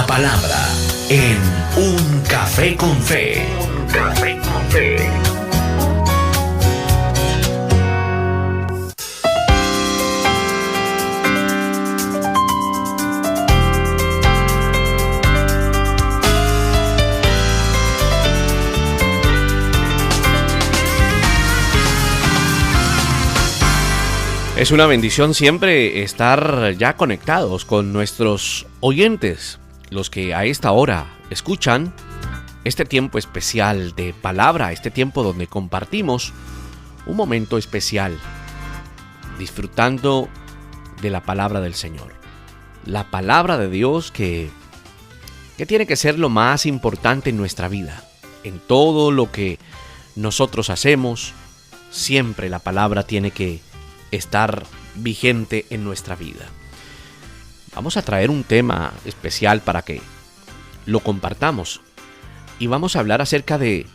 la palabra en Un Café con Fe. Un Café con Fe. Es una bendición siempre estar ya conectados con nuestros oyentes, los que a esta hora escuchan este tiempo especial de palabra, este tiempo donde compartimos un momento especial, disfrutando de la palabra del Señor. La palabra de Dios que tiene que ser lo más importante en nuestra vida. En todo lo que nosotros hacemos, siempre la palabra tiene que estar vigente en nuestra vida. Vamos a traer un tema especial para que lo compartamos y vamos a hablar acerca de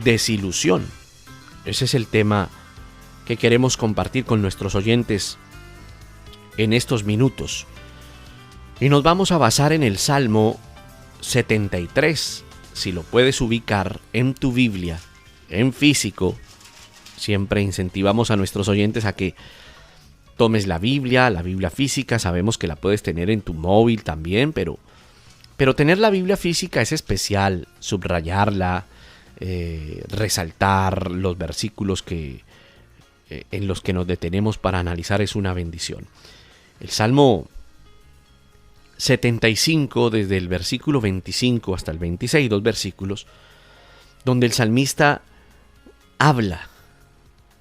desilusión. Ese es el tema que queremos compartir con nuestros oyentes en estos minutos. Y nos vamos a basar en el Salmo 73. Si lo puedes ubicar en tu Biblia, en físico, siempre incentivamos a nuestros oyentes a que tomes la Biblia física. Sabemos que la puedes tener en tu móvil también, pero tener la Biblia física es especial. Subrayarla, resaltar los versículos en los que nos detenemos para analizar es una bendición. El Salmo 75, desde el versículo 25 hasta el 26, 2 versículos, donde el salmista habla.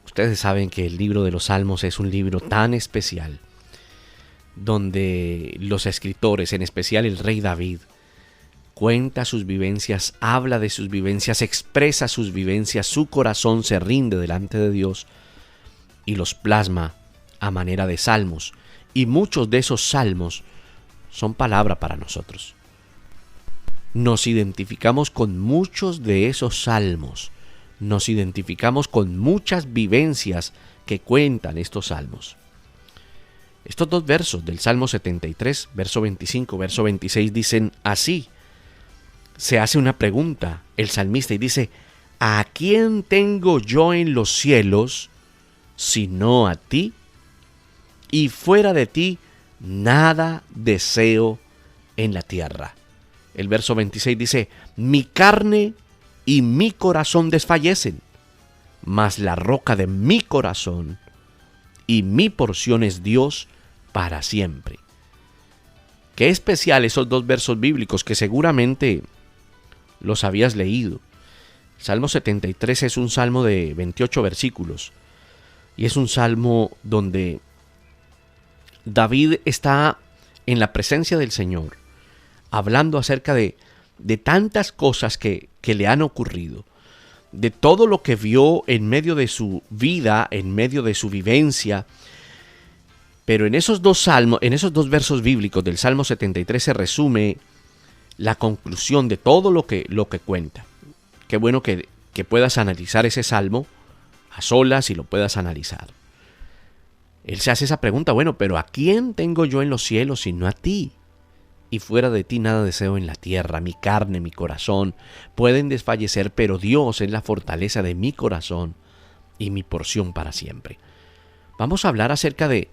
Ustedes saben que el libro de los Salmos es un libro tan especial, donde los escritores, en especial el rey David, cuenta sus vivencias, habla de sus vivencias, expresa sus vivencias, su corazón se rinde delante de Dios y los plasma a manera de salmos. Y muchos de esos salmos son palabra para nosotros. Nos identificamos con muchos de esos salmos. Nos identificamos con muchas vivencias que cuentan estos salmos. Estos 2 versos del Salmo 73, verso 25, verso 26 dicen así. Se hace una pregunta el salmista y dice: ¿a quién tengo yo en los cielos sino a ti? Y fuera de ti nada deseo en la tierra. El verso 26 dice: mi carne y mi corazón desfallecen, mas la roca de mi corazón y mi porción es Dios para siempre. Qué especial esos 2 versos bíblicos que seguramente los habías leído. Salmo 73 es un salmo de 28 versículos y es un salmo donde David está en la presencia del Señor, hablando acerca de tantas cosas que le han ocurrido, de todo lo que vio en medio de su vida, en medio de su vivencia. Pero en esos 2 salmos, en esos 2 versos bíblicos del Salmo 73 se resume la conclusión de todo lo que cuenta. Qué bueno que puedas analizar ese salmo a solas y lo puedas analizar. Él se hace esa pregunta: bueno, pero ¿a quién tengo yo en los cielos sino a ti? Y fuera de ti nada deseo en la tierra. Mi carne, mi corazón pueden desfallecer, pero Dios es la fortaleza de mi corazón y mi porción para siempre. Vamos a hablar acerca de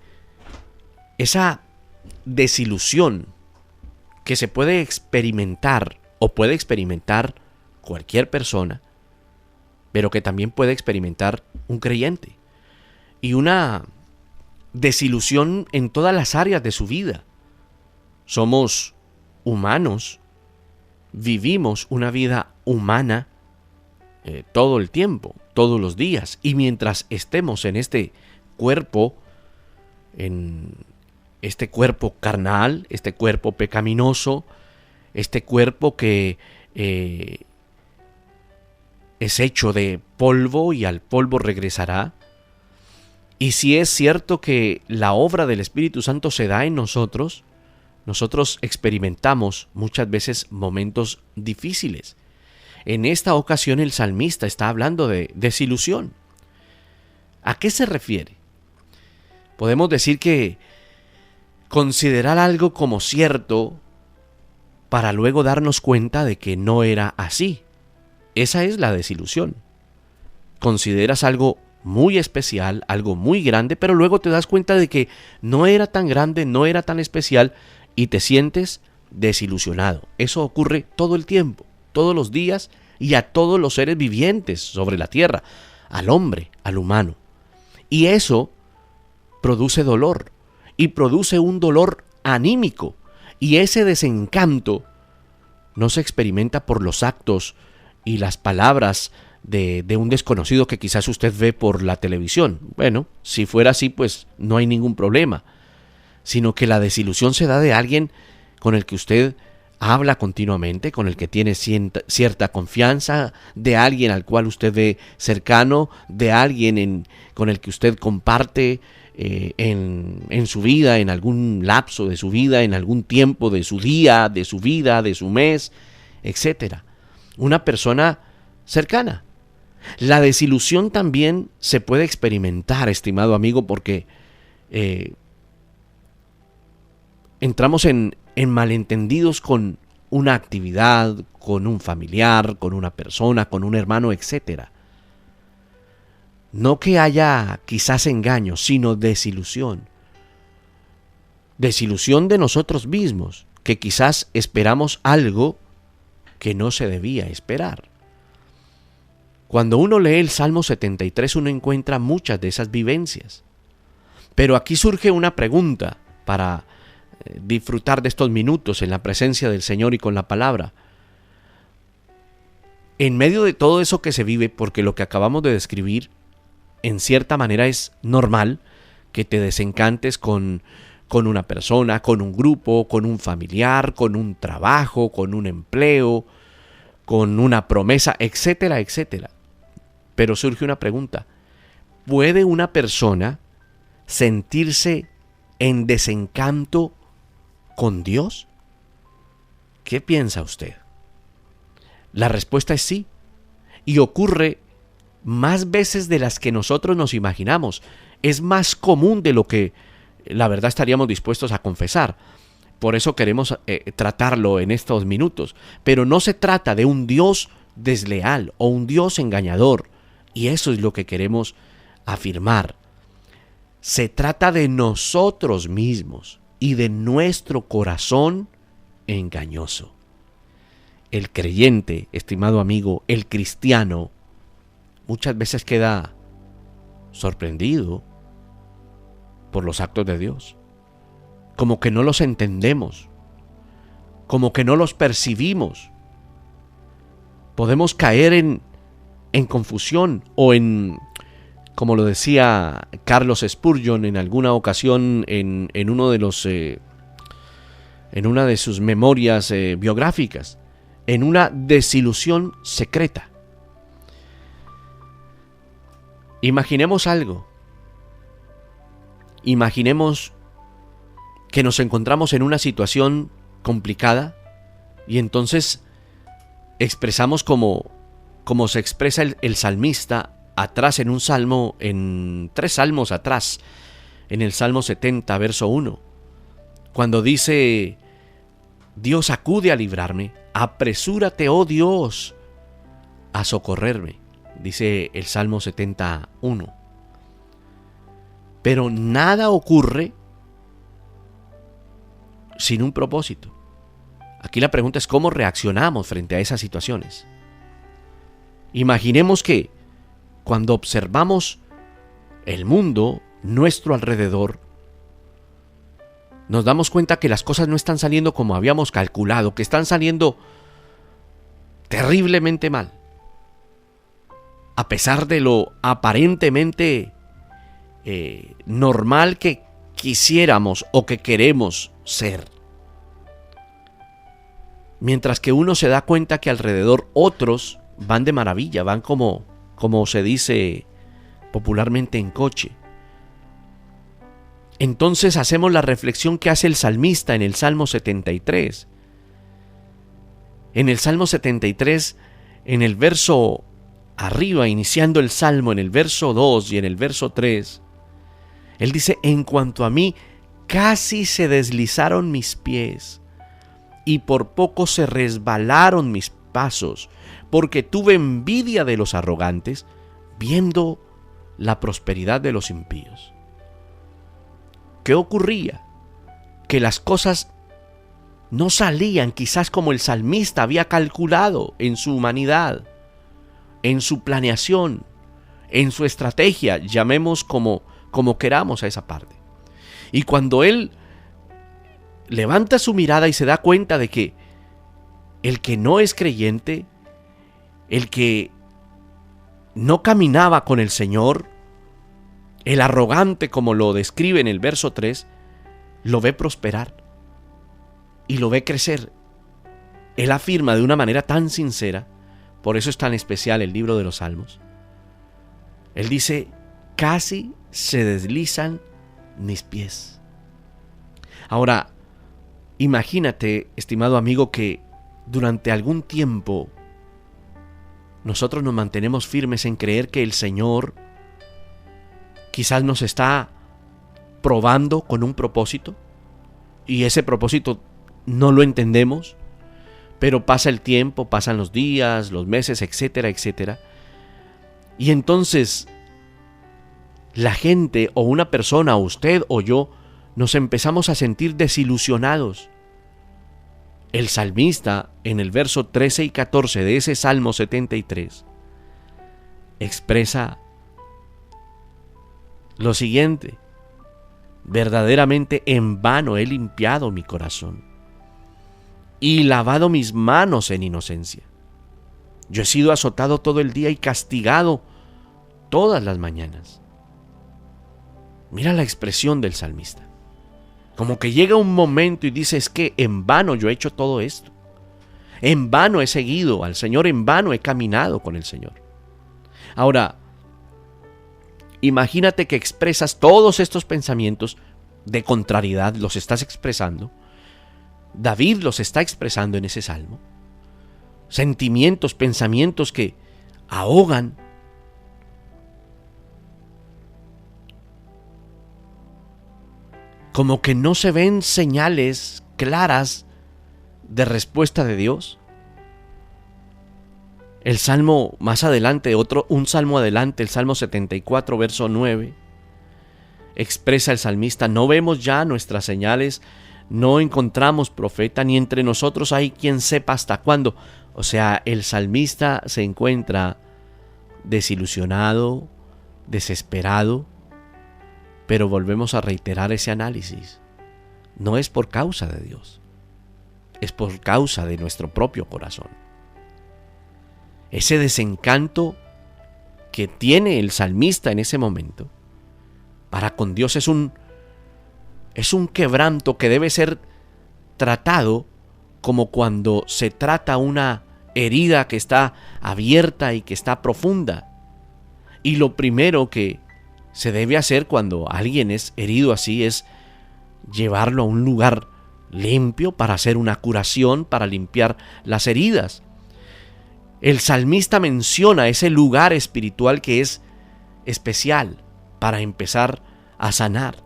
esa desilusión que se puede experimentar o puede experimentar cualquier persona, pero que también puede experimentar un creyente. Y una desilusión en todas las áreas de su vida. Somos humanos, vivimos una vida humana todo el tiempo, todos los días. Y mientras estemos en este cuerpo carnal, este cuerpo pecaminoso, este cuerpo que es hecho de polvo y al polvo regresará. Y si es cierto que la obra del Espíritu Santo se da en nosotros experimentamos muchas veces momentos difíciles. En esta ocasión el salmista está hablando de desilusión. ¿A qué se refiere? Podemos decir que considerar algo como cierto para luego darnos cuenta de que no era así. Esa es la desilusión. Consideras algo muy especial, algo muy grande, pero luego te das cuenta de que no era tan grande, no era tan especial y te sientes desilusionado. Eso ocurre todo el tiempo, todos los días y a todos los seres vivientes sobre la tierra, al hombre, al humano. Y eso produce dolor y produce un dolor anímico. Y ese desencanto no se experimenta por los actos y las palabras de un desconocido que quizás usted ve por la televisión. Bueno, si fuera así, pues no hay ningún problema. Sino que la desilusión se da de alguien con el que usted habla continuamente, con el que tiene cierta confianza, de alguien al cual usted ve cercano, de alguien con el que usted comparte en su vida, en algún lapso de su vida, en algún tiempo de su día, de su vida, de su mes, etc. Una persona cercana. La desilusión también se puede experimentar, estimado amigo, porque entramos en malentendidos con una actividad, con un familiar, con una persona, con un hermano, etc. No que haya quizás engaño, sino desilusión. Desilusión de nosotros mismos, que quizás esperamos algo que no se debía esperar. Cuando uno lee el Salmo 73, uno encuentra muchas de esas vivencias. Pero aquí surge una pregunta para disfrutar de estos minutos en la presencia del Señor y con la palabra. En medio de todo eso que se vive, porque lo que acabamos de describir, en cierta manera es normal que te desencantes con una persona, con un grupo, con un familiar, con un trabajo, con un empleo, con una promesa, etcétera, etcétera. Pero surge una pregunta. ¿Puede una persona sentirse en desencanto con Dios? ¿Qué piensa usted? La respuesta es sí. Y ocurre más veces de las que nosotros nos imaginamos. Es más común de lo que la verdad estaríamos dispuestos a confesar. Por eso queremos tratarlo en estos minutos. Pero no se trata de un Dios desleal o un Dios engañador. Y eso es lo que queremos afirmar. Se trata de nosotros mismos y de nuestro corazón engañoso. El creyente, estimado amigo, el cristiano, muchas veces queda sorprendido por los actos de Dios. Como que no los entendemos, como que no los percibimos. Podemos caer en confusión o como lo decía Carlos Spurgeon en alguna ocasión en una de sus memorias biográficas, en una desilusión secreta. Imaginemos algo. Imaginemos que nos encontramos en una situación complicada y entonces expresamos como se expresa el salmista atrás en un salmo, en 3 salmos atrás, en el Salmo 70, verso 1, cuando dice: Dios acude a librarme, apresúrate, oh Dios, a socorrerme, dice el Salmo 71. Pero nada ocurre sin un propósito. Aquí la pregunta es cómo reaccionamos frente a esas situaciones. Imaginemos que cuando observamos el mundo, nuestro alrededor, nos damos cuenta que las cosas no están saliendo como habíamos calculado, que están saliendo terriblemente mal. A pesar de lo aparentemente normal que quisiéramos o que queremos ser. Mientras que uno se da cuenta que alrededor otros van de maravilla, van como se dice popularmente en coche. Entonces hacemos la reflexión que hace el salmista en el Salmo 73. En el Salmo 73, en el verso arriba, iniciando el Salmo, en el verso 2 y en el verso 3, él dice: en cuanto a mí, casi se deslizaron mis pies, y por poco se resbalaron mis pasos, porque tuve envidia de los arrogantes, viendo la prosperidad de los impíos. ¿Qué ocurría? Que las cosas no salían quizás como el salmista había calculado en su humanidad, en su planeación, en su estrategia, llamemos como queramos a esa parte. Y cuando él levanta su mirada y se da cuenta de que el que no es creyente, el que no caminaba con el Señor, el arrogante como lo describe en el verso 3, lo ve prosperar y lo ve crecer. Él afirma de una manera tan sincera, por eso es tan especial el libro de los Salmos. Él dice, casi se deslizan mis pies. Ahora, imagínate, estimado amigo, que durante algún tiempo nosotros nos mantenemos firmes en creer que el Señor quizás nos está probando con un propósito y ese propósito no lo entendemos, pero pasa el tiempo, pasan los días, los meses, etcétera, etcétera. Y entonces la gente o una persona, o usted o yo, nos empezamos a sentir desilusionados. El salmista, en el verso 13 y 14 de ese Salmo 73, expresa lo siguiente: verdaderamente en vano he limpiado mi corazón y lavado mis manos en inocencia. Yo he sido azotado todo el día y castigado todas las mañanas. Mira la expresión del salmista. Como que llega un momento y dice, es que en vano yo he hecho todo esto. En vano he seguido al Señor, en vano he caminado con el Señor. Ahora, imagínate que expresas todos estos pensamientos de contrariedad, los estás expresando. David los está expresando en ese salmo. Sentimientos, pensamientos que ahogan. Como que no se ven señales claras de respuesta de Dios. El salmo más adelante, un salmo adelante, el Salmo 74, verso 9, expresa el salmista, no vemos ya nuestras señales, no encontramos profeta, ni entre nosotros hay quien sepa hasta cuándo. O sea, el salmista se encuentra desilusionado, desesperado, pero volvemos a reiterar ese análisis. No es por causa de Dios, es por causa de nuestro propio corazón. Ese desencanto que tiene el salmista en ese momento para con Dios es un quebranto que debe ser tratado como cuando se trata una herida que está abierta y que está profunda. Y lo primero que se debe hacer cuando alguien es herido así es llevarlo a un lugar limpio para hacer una curación, para limpiar las heridas. El salmista menciona ese lugar espiritual que es especial para empezar a sanar.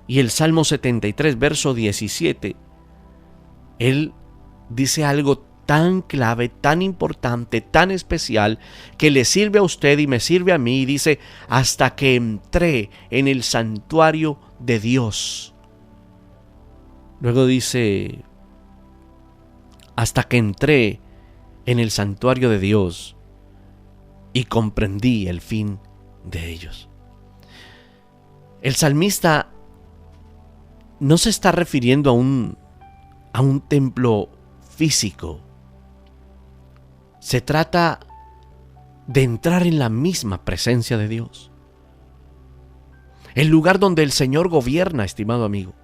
Y el Salmo 73, verso 17, él dice algo tan clave, tan importante, tan especial, que le sirve a usted y me sirve a mí, y dice, hasta que entré en el santuario de Dios. Luego dice, hasta que entré en el santuario de Dios y comprendí el fin de ellos. El salmista no se está refiriendo a un templo físico. Se trata de entrar en la misma presencia de Dios. El lugar donde el Señor gobierna, estimado amigo.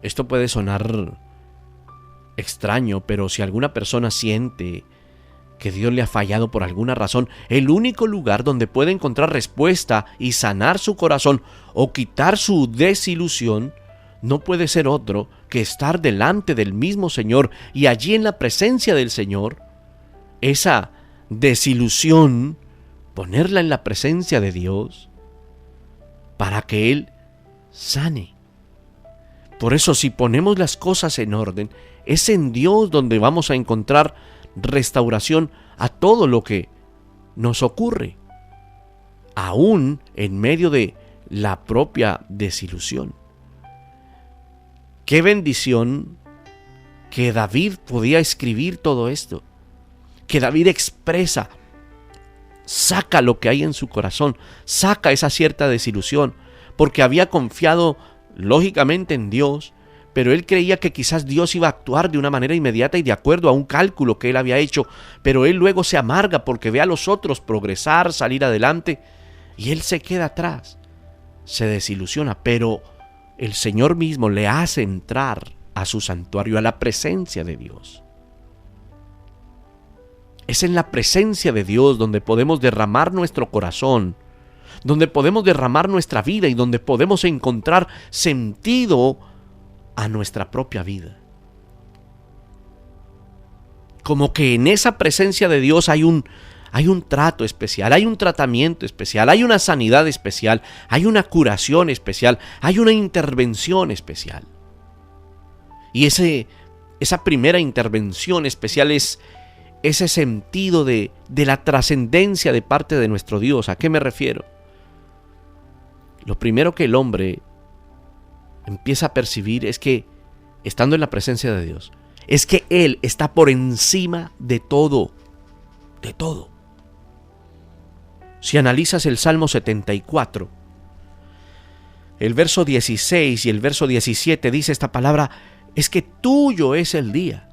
Esto puede sonar extraño, pero si alguna persona siente que Dios le ha fallado por alguna razón, el único lugar donde puede encontrar respuesta y sanar su corazón o quitar su desilusión no puede ser otro que estar delante del mismo Señor y allí en la presencia del Señor, esa desilusión, ponerla en la presencia de Dios para que Él sane, Por eso, si ponemos las cosas en orden, es en Dios donde vamos a encontrar restauración a todo lo que nos ocurre, aún en medio de la propia desilusión. Qué bendición que David podía escribir todo esto, que David expresa, saca lo que hay en su corazón, saca esa cierta desilusión, porque había confiado lógicamente en Dios, pero él creía que quizás Dios iba a actuar de una manera inmediata y de acuerdo a un cálculo que él había hecho, pero él luego se amarga porque ve a los otros progresar, salir adelante, y él se queda atrás, se desilusiona, pero el Señor mismo le hace entrar a su santuario, a la presencia de Dios. Es en la presencia de Dios donde podemos derramar nuestro corazón, donde podemos derramar nuestra vida y donde podemos encontrar sentido a nuestra propia vida. Como que en esa presencia de Dios hay un trato especial, hay un tratamiento especial, hay una sanidad especial, hay una curación especial, hay una intervención especial. Y esa primera intervención especial es ese sentido de la trascendencia de parte de nuestro Dios. ¿A qué me refiero? Lo primero que el hombre empieza a percibir es que, estando en la presencia de Dios, es que Él está por encima de todo, de todo. Si analizas el Salmo 74, el verso 16 y el verso 17 dice esta palabra: es que tuyo es el día,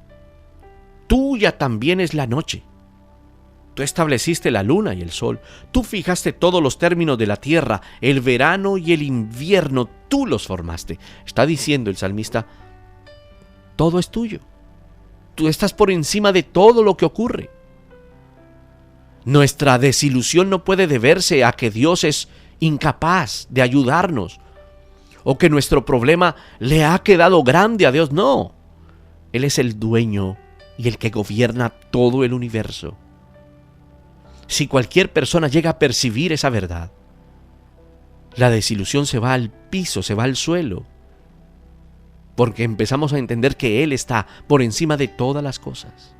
tuya también es la noche. Tú estableciste la luna y el sol, tú fijaste todos los términos de la tierra, el verano y el invierno, tú los formaste. Está diciendo el salmista, todo es tuyo. Tú estás por encima de todo lo que ocurre. Nuestra desilusión no puede deberse a que Dios es incapaz de ayudarnos o que nuestro problema le ha quedado grande a Dios. No, Él es el dueño y el que gobierna todo el universo. Si cualquier persona llega a percibir esa verdad, la desilusión se va al piso, se va al suelo, porque empezamos a entender que Él está por encima de todas las cosas.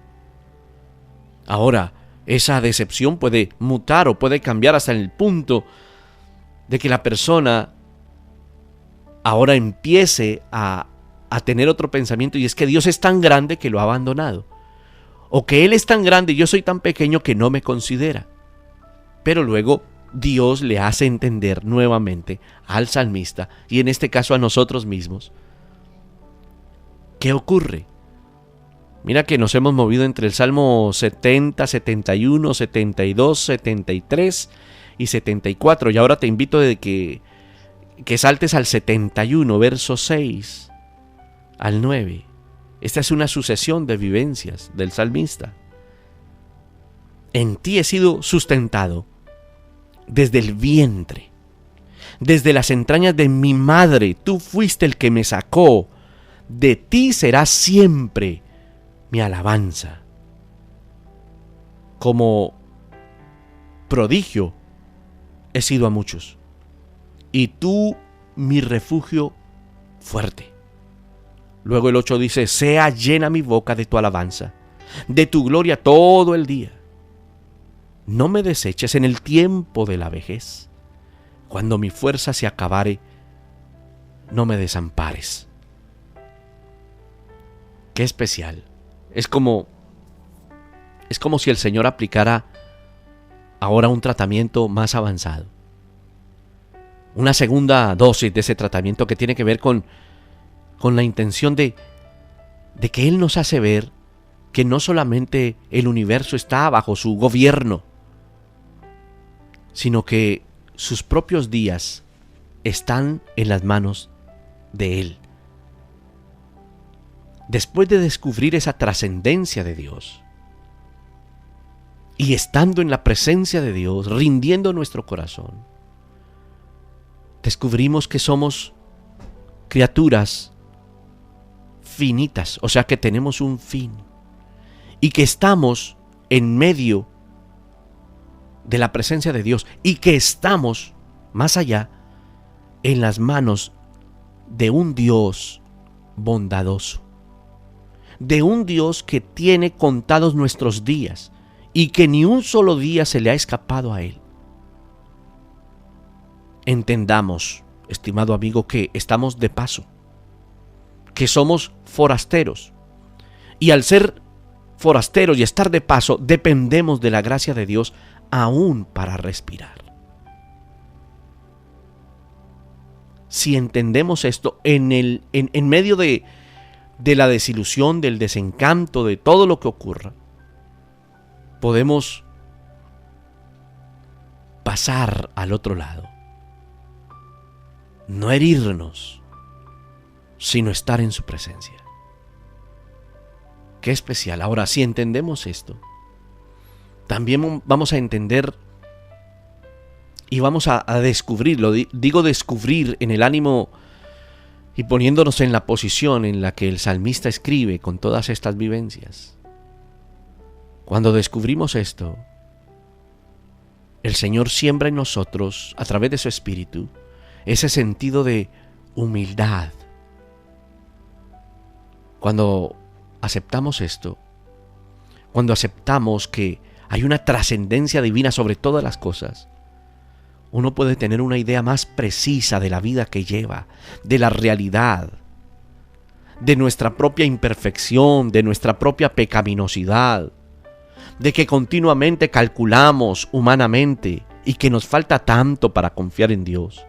Ahora, esa decepción puede mutar o puede cambiar hasta el punto de que la persona ahora empiece a tener otro pensamiento, y es que Dios es tan grande que lo ha abandonado, o que Él es tan grande y yo soy tan pequeño que no me considera. Pero luego Dios le hace entender nuevamente al salmista, y en este caso a nosotros mismos, ¿qué ocurre? Mira que nos hemos movido entre el Salmo 70, 71, 72, 73 y 74. Y ahora te invito a que saltes al 71, verso 6 al 9. Esta es una sucesión de vivencias del salmista. En ti he sido sustentado desde el vientre, desde las entrañas de mi madre. Tú fuiste el que me sacó. De ti será siempre mi alabanza. Como prodigio he sido a muchos, y tú mi refugio fuerte. Luego el 8 dice: sea llena mi boca de tu alabanza, de tu gloria todo el día. No me deseches en el tiempo de la vejez. Cuando mi fuerza se acabare, no me desampares. Qué especial. Es como si el Señor aplicara ahora un tratamiento más avanzado. Una segunda dosis de ese tratamiento que tiene que ver con la intención de que Él nos hace ver que no solamente el universo está bajo su gobierno, sino que sus propios días están en las manos de Él. Después de descubrir esa trascendencia de Dios y estando en la presencia de Dios, rindiendo nuestro corazón, descubrimos que somos criaturas finitas, o sea que tenemos un fin, y que estamos en medio de la presencia de Dios, y que estamos más allá en las manos de un Dios bondadoso, de un Dios que tiene contados nuestros días y que ni un solo día se le ha escapado a Él. Entendamos, estimado amigo, que estamos de paso, que somos forasteros, y al ser forasteros y estar de paso, dependemos de la gracia de Dios aún para respirar. Si entendemos esto, en medio de la desilusión, del desencanto, de todo lo que ocurra, podemos pasar al otro lado. No herirnos, sino estar en su presencia. Qué especial. Ahora, si entendemos esto, también vamos a entender y vamos a descubrirlo. Digo descubrir en el ánimo y poniéndonos en la posición en la que el salmista escribe con todas estas vivencias. Cuando descubrimos esto, el Señor siembra en nosotros, a través de su Espíritu, ese sentido de humildad. Cuando aceptamos esto, cuando aceptamos que hay una trascendencia divina sobre todas las cosas, uno puede tener una idea más precisa de la vida que lleva, de la realidad, de nuestra propia imperfección, de nuestra propia pecaminosidad, de que continuamente calculamos humanamente y que nos falta tanto para confiar en Dios.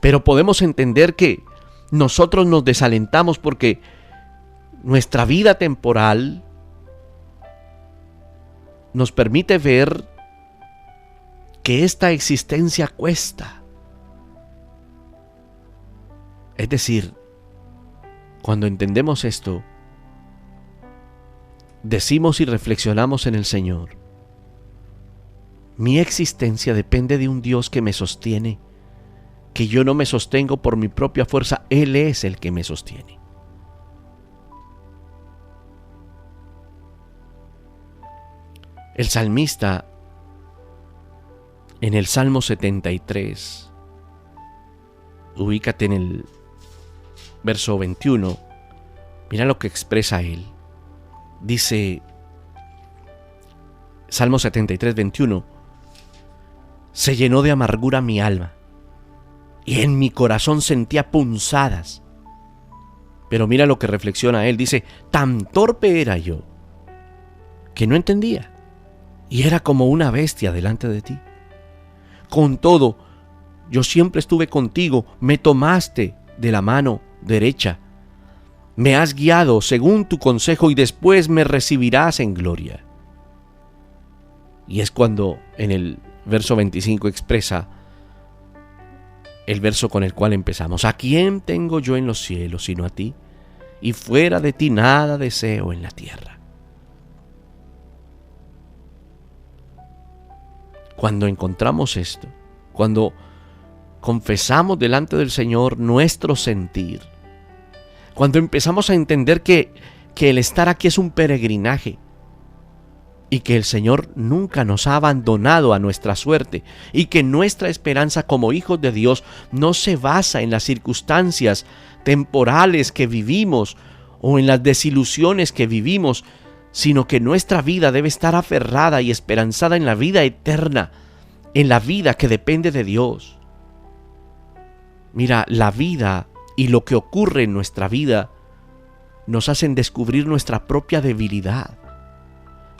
Pero podemos entender que nosotros nos desalentamos porque nuestra vida temporal nos permite ver que esta existencia cuesta. Es decir, cuando entendemos esto, decimos y reflexionamos en el Señor. Mi existencia depende de un Dios que me sostiene, que yo no me sostengo por mi propia fuerza, Él es el que me sostiene. El salmista, en el Salmo 73, ubícate en el verso 21, mira lo que expresa él. Dice, Salmo 73, 21, se llenó de amargura mi alma, y en mi corazón sentía punzadas. Pero mira lo que reflexiona él, dice, tan torpe era yo, que no entendía, y era como una bestia delante de ti. Con todo, yo siempre estuve contigo, me tomaste de la mano derecha, me has guiado según tu consejo y después me recibirás en gloria. Y es cuando en el verso 25 expresa el verso con el cual empezamos. ¿A quién tengo yo en los cielos sino a ti? Y fuera de ti nada deseo en la tierra. Cuando encontramos esto, cuando confesamos delante del Señor nuestro sentir, cuando empezamos a entender que el estar aquí es un peregrinaje y que el Señor nunca nos ha abandonado a nuestra suerte y que nuestra esperanza como hijos de Dios no se basa en las circunstancias temporales que vivimos o en las desilusiones que vivimos, sino que nuestra vida debe estar aferrada y esperanzada en la vida eterna, en la vida que depende de Dios. Mira, la vida y lo que ocurre en nuestra vida nos hacen descubrir nuestra propia debilidad,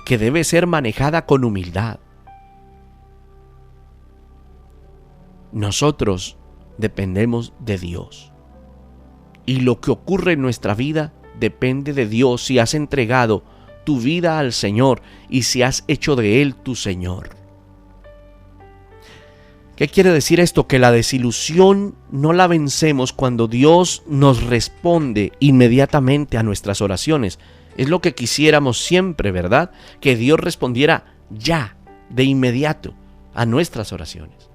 que debe ser manejada con humildad. Nosotros dependemos de Dios, y lo que ocurre en nuestra vida depende de Dios si has entregado tu vida al Señor y si has hecho de Él tu Señor. ¿Qué quiere decir esto? Que la desilusión no la vencemos cuando Dios nos responde inmediatamente a nuestras oraciones. Es lo que quisiéramos siempre, ¿verdad? Que Dios respondiera ya, de inmediato, a nuestras oraciones.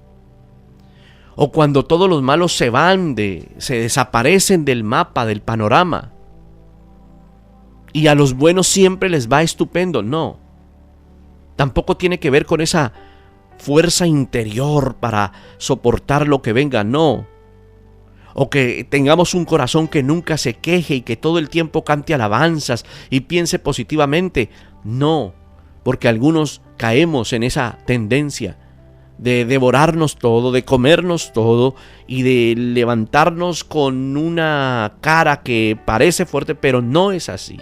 O cuando todos los malos se desaparecen del mapa, del panorama, y a los buenos siempre les va estupendo. No, tampoco tiene que ver con esa fuerza interior para soportar lo que venga, no. o que tengamos un corazón que nunca se queje y que todo el tiempo cante alabanzas y piense positivamente. No, porque algunos caemos en esa tendencia de devorarnos todo, de comernos todo y de levantarnos con una cara que parece fuerte, pero no es así.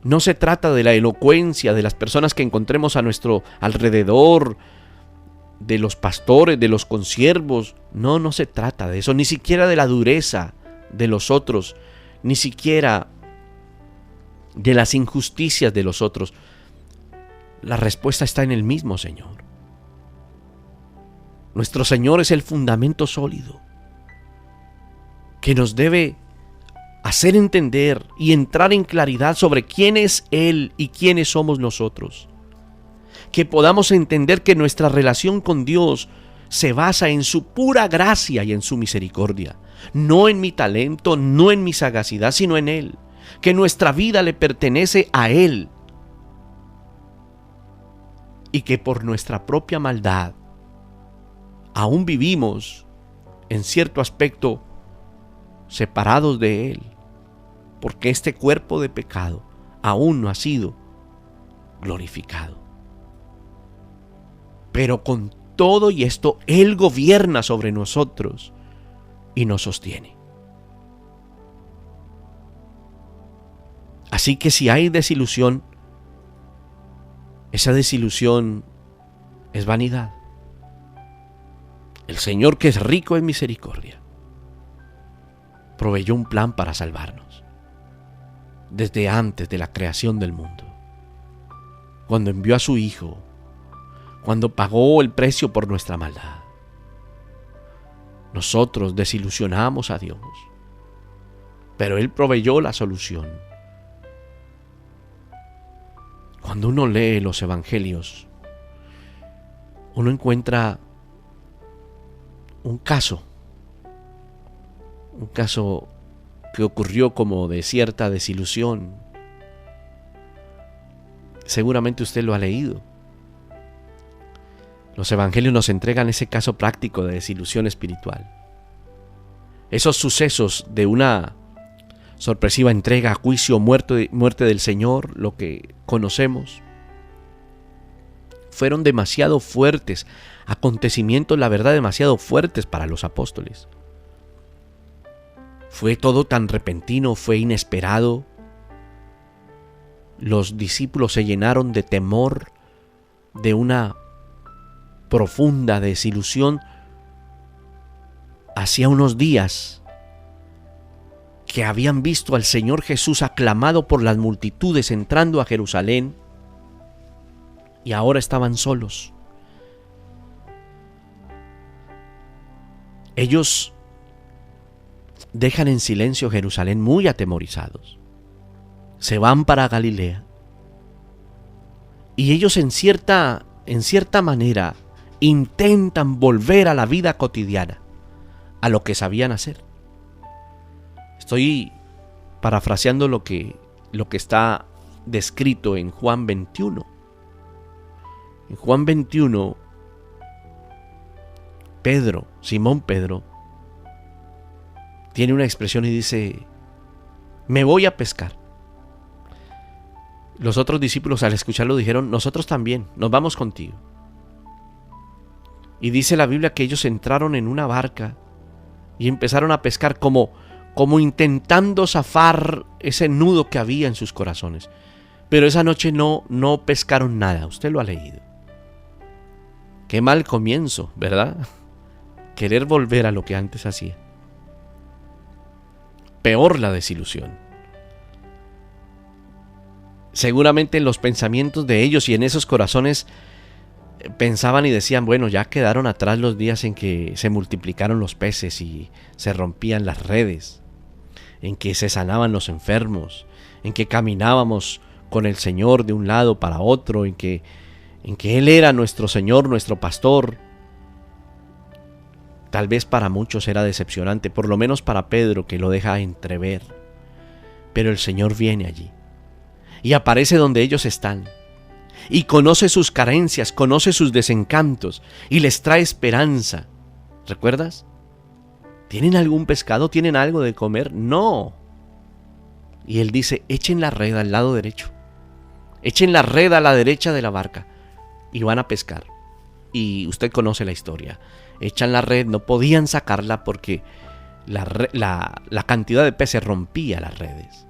No se trata de la elocuencia de las personas que encontremos a nuestro alrededor, de los pastores, de los consiervos. No, no se trata de eso, ni siquiera de la dureza de los otros, ni siquiera de las injusticias de los otros. La respuesta está en el mismo Señor. Nuestro Señor es el fundamento sólido que nos debe hacer entender y entrar en claridad sobre quién es Él y quiénes somos nosotros. Que podamos entender que nuestra relación con Dios se basa en su pura gracia y en su misericordia, no en mi talento, no en mi sagacidad, sino en Él. Que nuestra vida le pertenece a Él y que por nuestra propia maldad aún vivimos en cierto aspecto separados de Él, porque este cuerpo de pecado aún no ha sido glorificado. Pero con todo y esto, Él gobierna sobre nosotros y nos sostiene. Así que si hay desilusión, esa desilusión es vanidad. El Señor, que es rico en misericordia, proveyó un plan para salvarnos desde antes de la creación del mundo, cuando envió a su Hijo, cuando pagó el precio por nuestra maldad. Nosotros desilusionamos a Dios, pero Él proveyó la solución. Cuando uno lee los evangelios, uno encuentra un caso que ocurrió como de cierta desilusión. Seguramente usted lo ha leído. Los evangelios nos entregan ese caso práctico de desilusión espiritual. Esos sucesos de una sorpresiva entrega, juicio, muerte del Señor, lo que conocemos, fueron demasiado fuertes, acontecimientos, la verdad, demasiado fuertes para los apóstoles. Fue todo tan repentino, fue inesperado. Los discípulos se llenaron de temor, de una profunda desilusión. Hacía unos días que habían visto al Señor Jesús aclamado por las multitudes entrando a Jerusalén, y ahora estaban solos. Ellos dejan en silencio Jerusalén muy atemorizados. Se van para Galilea. Y ellos en cierta manera intentan volver a la vida cotidiana, a lo que sabían hacer. Estoy parafraseando lo que está descrito en Juan 21. En Juan 21, Simón Pedro, tiene una expresión y dice: me voy a pescar. Los otros discípulos, al escucharlo, dijeron: nosotros también, nos vamos contigo. Y dice la Biblia que ellos entraron en una barca y empezaron a pescar como intentando zafar ese nudo que había en sus corazones. Pero esa noche no pescaron nada. Usted lo ha leído. Qué mal comienzo, ¿verdad? Querer volver a lo que antes hacía. Peor la desilusión. Seguramente en los pensamientos de ellos y en esos corazones pensaban y decían: bueno, ya quedaron atrás los días en que se multiplicaron los peces y se rompían las redes, en que se sanaban los enfermos, en que caminábamos con el Señor de un lado para otro, en que Él era nuestro Señor, nuestro pastor. Tal vez para muchos era decepcionante, por lo menos para Pedro, que lo deja entrever. Pero el Señor viene allí y aparece donde ellos están y conoce sus carencias, conoce sus desencantos y les trae esperanza ¿Recuerdas? ¿Tienen algún pescado? ¿Tienen algo de comer? No. Y él dice, echen la red al lado derecho. Echen la red a la derecha de la barca y van a pescar. Y usted conoce la historia. Echan la red, no podían sacarla porque la cantidad de peces rompía las redes.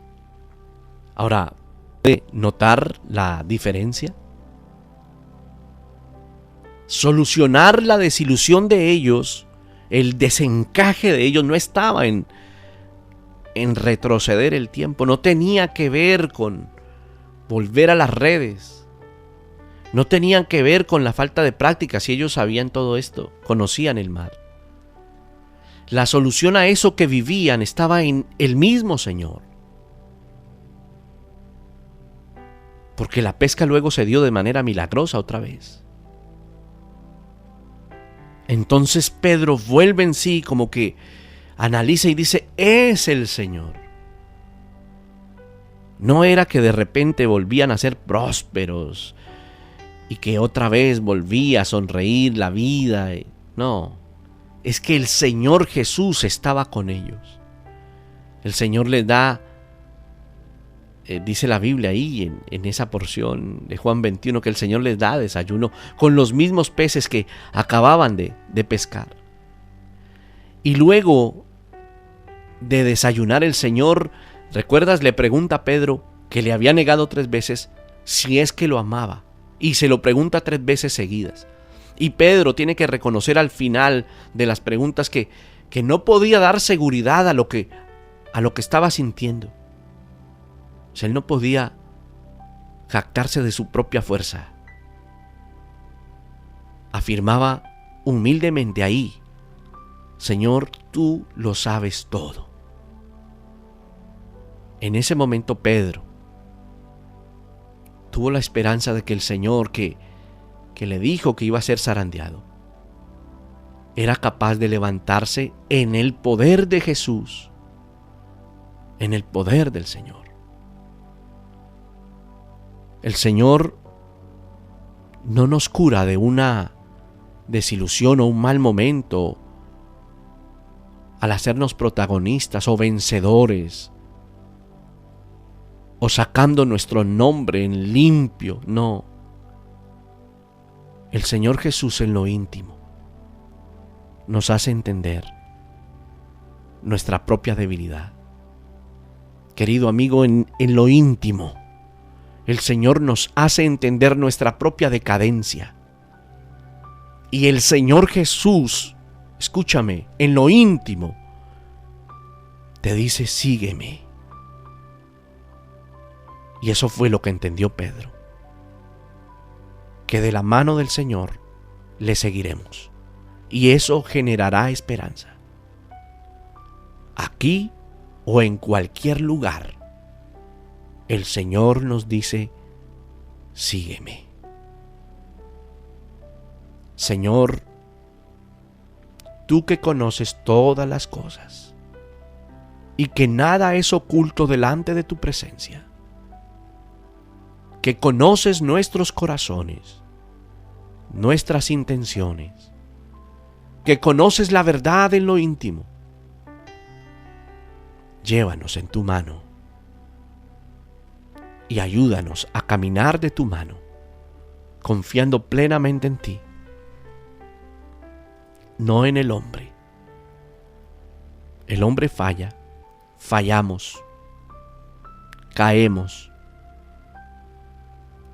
Ahora, ¿puede notar la diferencia? Solucionar la desilusión de ellos, el desencaje de ellos no estaba en retroceder el tiempo, no tenía que ver con volver a las redes, no tenían que ver con la falta de práctica. Si ellos sabían todo esto, conocían el mar. La solución a eso que vivían estaba en el mismo Señor. Porque la pesca luego se dio de manera milagrosa otra vez. Entonces Pedro vuelve en sí, como que analiza y dice, es el Señor. No era que de repente volvían a ser prósperos y que otra vez volvía a sonreír la vida. No, es que el Señor Jesús estaba con ellos. El Señor les da, dice la Biblia ahí en esa porción de Juan 21, que el Señor les da desayuno con los mismos peces que acababan de pescar. Y luego de desayunar el Señor, ¿recuerdas? Le pregunta a Pedro, que le había negado 3 veces, si es que lo amaba. Y se lo pregunta 3 veces seguidas. Y Pedro tiene que reconocer al final de las preguntas que no podía dar seguridad a lo que estaba sintiendo. O sea, él no podía jactarse de su propia fuerza. Afirmaba humildemente ahí, Señor, tú lo sabes todo. En ese momento Pedro tuvo la esperanza de que el Señor que le dijo que iba a ser zarandeado era capaz de levantarse en el poder de Jesús, en el poder del Señor. El Señor no nos cura de una desilusión o un mal momento al hacernos protagonistas o vencedores o sacando nuestro nombre en limpio. No. El Señor Jesús en lo íntimo nos hace entender nuestra propia debilidad. Querido amigo, en lo íntimo, el Señor nos hace entender nuestra propia decadencia. Y el Señor Jesús, escúchame, en lo íntimo, te dice, sígueme. Y eso fue lo que entendió Pedro, que de la mano del Señor le seguiremos. Y eso generará esperanza. Aquí o en cualquier lugar, el Señor nos dice, sígueme. Señor, tú que conoces todas las cosas y que nada es oculto delante de tu presencia, que conoces nuestros corazones, nuestras intenciones, que conoces la verdad en lo íntimo, llévanos en tu mano y ayúdanos a caminar de tu mano, confiando plenamente en ti, no en el hombre. El hombre falla, fallamos, caemos.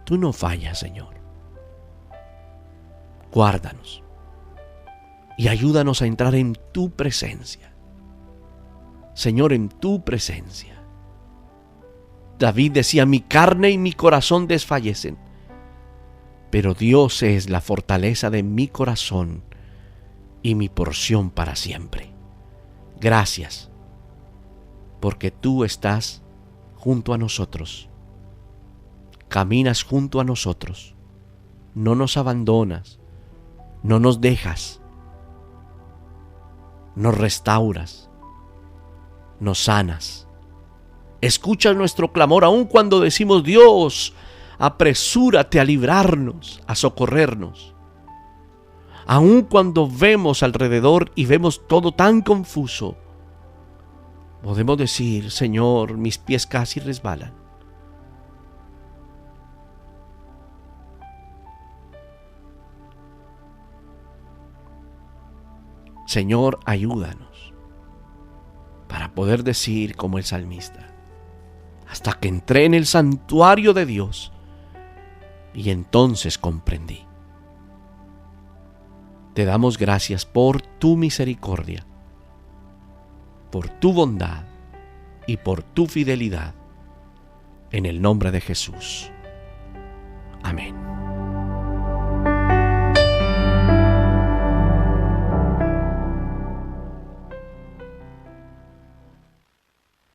Tú no fallas, Señor. Guárdanos y ayúdanos a entrar en tu presencia. Señor, en tu presencia. David decía, mi carne y mi corazón desfallecen, pero Dios es la fortaleza de mi corazón y mi porción para siempre. Gracias, porque tú estás junto a nosotros, caminas junto a nosotros, no nos abandonas, no nos dejas, nos restauras, nos sanas. Escucha nuestro clamor aun cuando decimos, Dios, apresúrate a librarnos, a socorrernos. aun cuando vemos alrededor y vemos todo tan confuso, podemos decir: Señor, mis pies casi resbalan. Señor, ayúdanos para poder decir como el salmista: hasta que entré en el santuario de Dios y entonces comprendí. Te damos gracias por tu misericordia, por tu bondad y por tu fidelidad. En el nombre de Jesús. Amén.